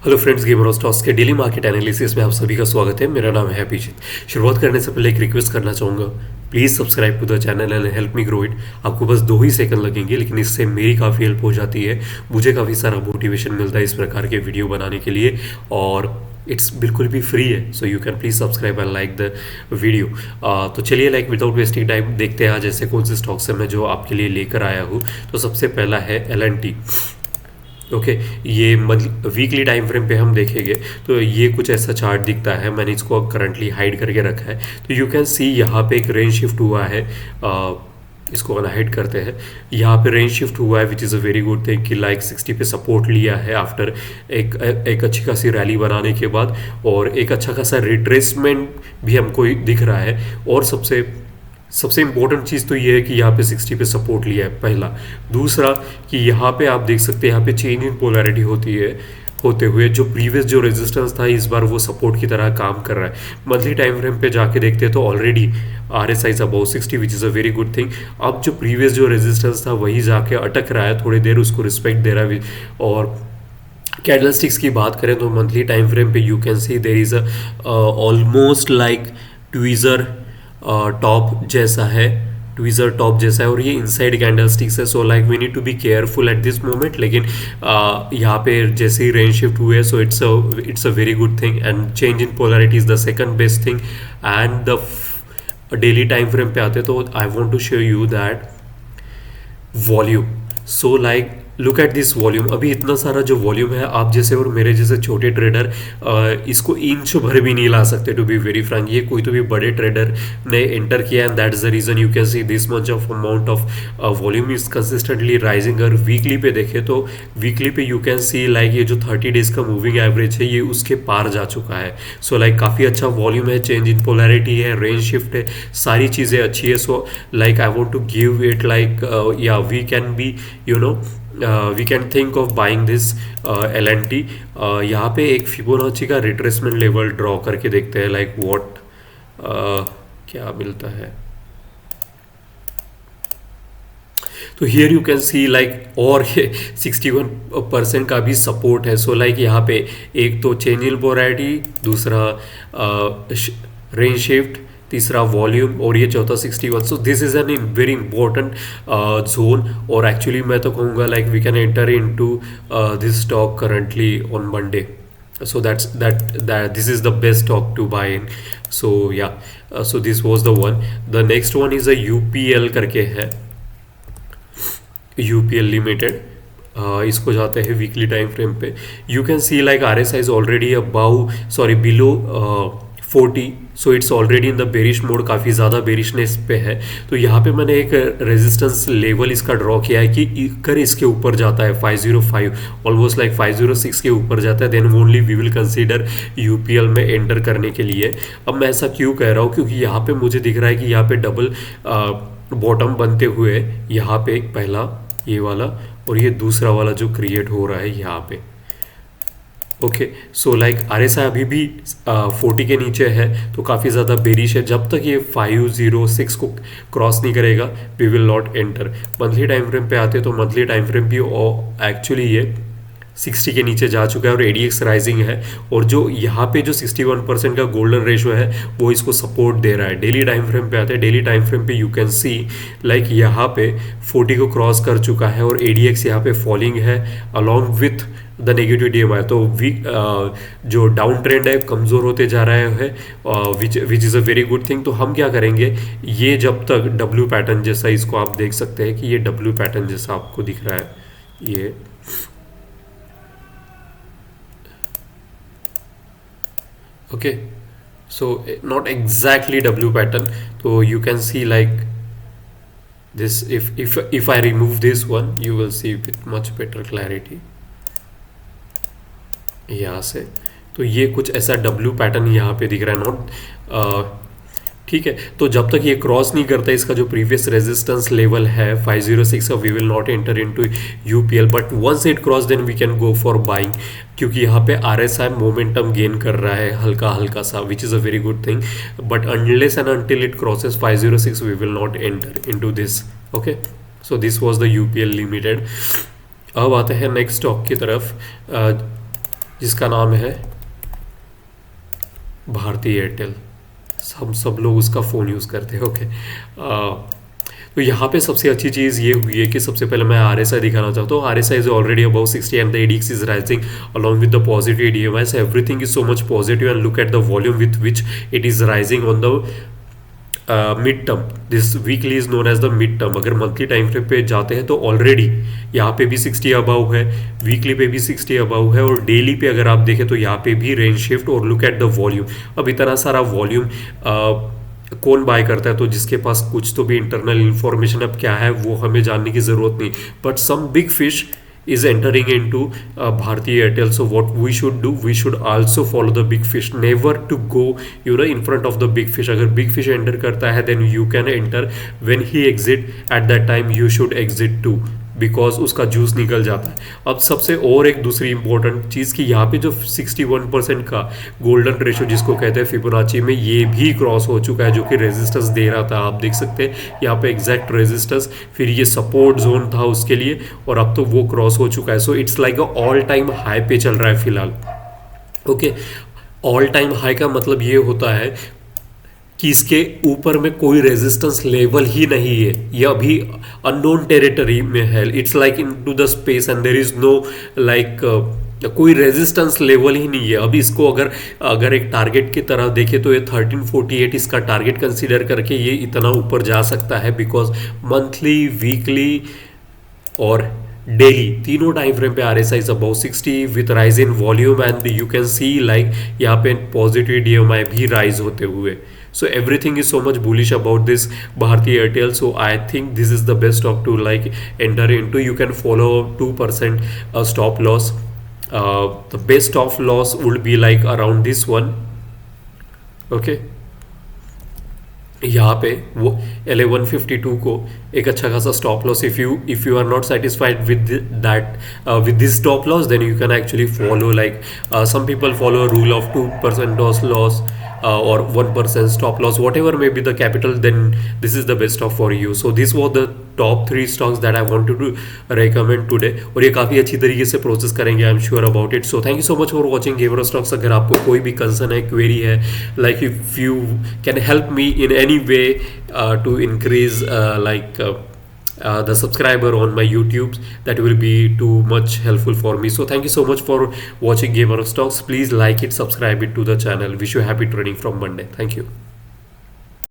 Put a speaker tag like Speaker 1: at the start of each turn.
Speaker 1: Hello friends, gamer और stocks के daily market analysis में आप सभी का स्वागत है। मेरा नाम है अभिजीत। शुरुआत करने से पहले एक रिक्वेस्ट करना चाहूँगा, please subscribe to the channel and help me grow it. आपको बस 2 ही सेकंड लगेंगे, लेकिन इससे मेरी काफ़ी हेल्प हो जाती है। मुझे काफ़ी सारा मोटिवेशन मिलता है इस प्रकार के वीडियो बनाने के लिए, और इट्स बिल्कुल भी फ्री है। So you can please subscribe and like the video. तो चलिए, विदाउट वेस्टिंग टाइम देखते हैं आज ऐसे कौन से स्टॉक्स हैं मैं जो आपके लिए लेकर आया हूँ। तो सबसे पहला है LNT। ओके, ये मतलब वीकली टाइम फ्रेम पे हम देखेंगे तो ये कुछ ऐसा चार्ट दिखता है। मैंने इसको अब करंटली हाइड करके रखा है। तो यू कैन सी यहाँ पे एक रेंज शिफ्ट हुआ है। इसको अनहाइड करते हैं। यहाँ पे रेंज शिफ्ट हुआ है, विच is a very good thing कि 60 पे सपोर्ट लिया है आफ्टर एक अच्छी खासी रैली बनाने के बाद, और एक अच्छा खासा रिट्रेसमेंट भी हमको दिख रहा है। और सबसे सबसे इम्पोर्टेंट चीज़ तो ये है कि यहाँ पे 60 पे सपोर्ट लिया है, पहला। दूसरा कि यहाँ पे आप देख सकते हैं, यहाँ पे चेंज इन पोलैरिटी होती है होते हुए जो प्रीवियस जो रेजिस्टेंस था इस बार वो सपोर्ट की तरह काम कर रहा है। मंथली टाइम फ्रेम पे जाके देखते हैं तो already RSI about 60, which is a very good thing. अब जो प्रीवियस जो रेजिस्टेंस था वही जाके अटक रहा है, थोड़ी देर उसको रिस्पेक्ट दे रहा है। और कैंडलस्टिक्स की बात करें तो मंथली टाइम फ्रेम पे you can C there is a almost like tweezer top जैसा है, ट्वीज़र टॉप जैसा है, और ये इनसाइड कैंडलस्टिक्स है। So we need to be careful at this moment. लेकिन यहाँ पे जैसे ही रेंज शिफ्ट हुए, so it's a very good thing, and change in polarity is the second best thing. And the daily time frame पे आते तो I want to show you that volume. So look at this volume. अभी इतना सारा जो volume है, आप जैसे और मेरे जैसे छोटे ट्रेडर इसको इंच भर भी नहीं ला सकते, टू बी वेरी फ्रैंक। ये कोई तो भी बड़े ट्रेडर ने एंटर किया, and that is the reason you can see this much of amount of volume is consistently rising. अगर वीकली पे देखें तो वीकली पे यू कैन सी ये जो 30 डेज का मूविंग एवरेज है ये उसके पार जा चुका है। सो काफ़ी अच्छा वॉल्यूम है, चेंज इन पोलैरिटी है, रेंज शिफ्ट है, सारी चीज़ें अच्छी है। So I want to give it या we can be we can think of buying this LNT। यहाँ पे एक फिबोनाची का रिट्रेसमेंट लेवल ड्रॉ करके देखते हैं, व्हाट क्या मिलता है। तो हियर यू कैन सी और 61% का भी सपोर्ट है। सो यहाँ पे एक तो चेंज इन पोलैरिटी, दूसरा रेंज शिफ्ट, तीसरा वॉल्यूम, और ये चौथा 61। So this is an very important zone. और एक्चुअली मैं तो कहूँगा we can enter into this stock currently on Monday. So this is the best stock to buy in. So yeah, so this was the one. The next one is a UPL करके है, UPL limited. इसको जाते हैं weekly time frame पे। You can C RSI is already below 40। So it's already in the bearish mode, काफ़ी ज़्यादा bearishness पे है। तो यहाँ पे मैंने एक रेजिस्टेंस लेवल इसका ड्रॉ किया है कि अगर इसके ऊपर जाता है 505, ऑलमोस्ट 506 के ऊपर जाता है, then only we will consider UPL में एंटर करने के लिए। अब मैं ऐसा क्यों कह रहा हूँ, क्योंकि यहाँ पे मुझे दिख रहा है कि यहाँ पे डबल बॉटम बनते हुए यहाँ पे एक पहला ये वाला और ये दूसरा वाला जो क्रिएट हो रहा है यहाँ पे। ओके, सो RSI अभी भी 40 के नीचे है, तो काफ़ी ज़्यादा बेरिश है। जब तक ये 506 को क्रॉस नहीं करेगा we will not enter. Monthly time frame पे आते तो मंथली टाइम फ्रेम भी एक्चुअली ये 60 के नीचे जा चुका है और ADX राइजिंग है, और जो यहाँ पे जो 61% का गोल्डन रेशो है वो इसको सपोर्ट दे रहा है। डेली टाइम फ्रेम पे आते हैं, डेली टाइम फ्रेम पे यू कैन सी यहाँ पे 40 को क्रॉस कर चुका है और ADX यहाँ पे फॉलिंग है along with the negative DMI। तो जो डाउन ट्रेंड है कमज़ोर होते जा रहा है, विच is a very good thing. तो हम क्या करेंगे, ये जब तक W पैटर्न जैसा, इसको आप देख सकते हैं कि ये W पैटर्न जैसा आपको दिख रहा है, ये okay, so not exactly W pattern. तो you can see this, if I remove this one you will see with much better clarity यहाँ से। तो ये कुछ ऐसा W पैटर्न यहाँ पे दिख रहा है, नॉट ठीक है। तो जब तक ये क्रॉस नहीं करता इसका जो प्रीवियस रेजिस्टेंस लेवल है 506 का, we will not enter into UPL, but once it cross then we can go for buying, क्योंकि यहाँ पे RSI मोमेंटम गेन कर रहा है हल्का हल्का सा, which is a very good thing. But unless and until it crosses 506 we will not enter into this. Okay, so this was the UPL limited. अब आते हैं नेक्स्ट स्टॉक की तरफ, जिसका नाम है भारती एयरटेल। हम सब लोग उसका फ़ोन यूज़ करते हैं। ओके, तो यहाँ पे सबसे अच्छी चीज़ ये हुई है कि सबसे पहले मैं आर एस आई दिखाना चाहता हूँ। R S I is already about 60 and the ADX is rising along with the positive EDMI, everything is so much positive and look at the volume with which it is rising on the mid term. This weekly is known as the mid term. अगर monthly time frame पे जाते हैं तो already यहाँ पे भी 60 about है, weekly पे भी 60 अबाउ है, और डेली पे अगर आप देखें तो यहाँ पे भी रेंज शिफ्ट। और लुक एट द वॉल्यूम। अब इतना सारा वॉल्यूम कौन बाय करता है? तो जिसके पास कुछ तो भी इंटरनल इंफॉर्मेशन अब क्या है वो हमें जानने की ज़रूरत नहीं, but some big fish is entering into Bharti Airtel. So what we should do, we should also follow the big fish, never to go in front of the big fish. अगर big fish enter करता है then you can enter, when he exit at that time you should exit too, because उसका juice निकल जाता है। अब सबसे और एक दूसरी इंपॉर्टेंट चीज़ कि यहाँ पे जो 61% का गोल्डन रेशो जिसको कहते हैं फिबोनाची में, ये भी क्रॉस हो चुका है, जो कि रेजिस्टेंस दे रहा था। आप देख सकते हैं यहाँ पे एग्जैक्ट रेजिस्टेंस, फिर ये सपोर्ट जोन था उसके लिए, और अब तो वो क्रॉस हो चुका है। So it's like a all time high पे चल रहा है फिलहाल। ओके, ऑल टाइम हाई का मतलब ये होता है कि इसके ऊपर में कोई रेजिस्टेंस लेवल ही नहीं है, ये अभी अननोन टेरिटरी में है। It's like into the space and there is no like कोई रेजिस्टेंस लेवल ही नहीं है। अभी इसको अगर एक टारगेट की तरह देखें तो ये 1348 इसका टारगेट कंसीडर करके ये इतना ऊपर जा सकता है, बिकॉज मंथली, वीकली और डेली तीनों टाइम फ्रेम पे are S I is about 60 with rise in volume, and you can C like यहाँ पे पॉजिटिव डीएमआई भी राइज होते हुए। So everything is so much bullish about this Bharti Airtel. So I think this is the best stock to like enter into. You can follow 2% stop loss. The best stop loss would be like around this one. Okay. यहाँ पे वो 1152 को एक अच्छा खासा stop loss, if you are not satisfied with that with this stop loss, then you can actually follow like some people follow rule of 2% loss or 1% stop loss, whatever may be the capital, then this is the best stock for you. So this was the top 3 stocks that I wanted to recommend today, और ये काफ़ी अच्छी तरीके से process करेंगे, I am sure about it. So thank you so much for watching गेवरो stocks. अगर आपको कोई भी कंसर्न है, क्वेरी है, like if you can help me in any way to increase like the subscriber on my YouTube, that will be too much helpful for me. So thank you so much for watching Gamer of Stocks. Please like it, subscribe it to the channel. Wish you happy trading from Monday. Thank you.